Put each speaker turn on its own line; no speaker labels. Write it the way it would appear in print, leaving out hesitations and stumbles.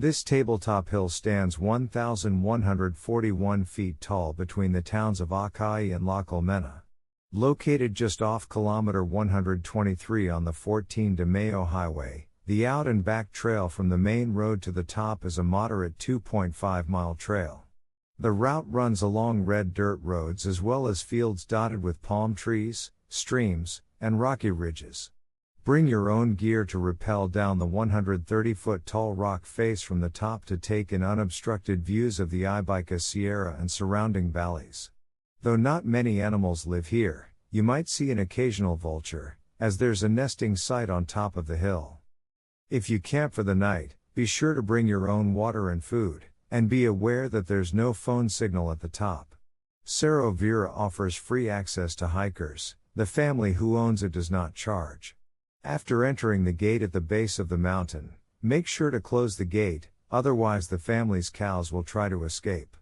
This tabletop hill stands 1,141 feet tall between the towns of Acahay and La Colmena. Located just off kilometer 123 on the 14 de Mayo Highway, the out and back trail from the main road to the top is a moderate 2.5-mile trail. The route runs along red dirt roads as well as fields dotted with palm trees, streams, and rocky ridges. Bring your own gear to rappel down the 130-foot tall rock face from the top to take in unobstructed views of the Ybycuí Sierra and surrounding valleys. Though not many animals live here, you might see an occasional vulture, as there's a nesting site on top of the hill. If you camp for the night, be sure to bring your own water and food, and be aware that there's no phone signal at the top. Cerro Verá offers free access to hikers. The family who owns it does not charge. After entering the gate at the base of the mountain, make sure to close the gate, otherwise the family's cows will try to escape.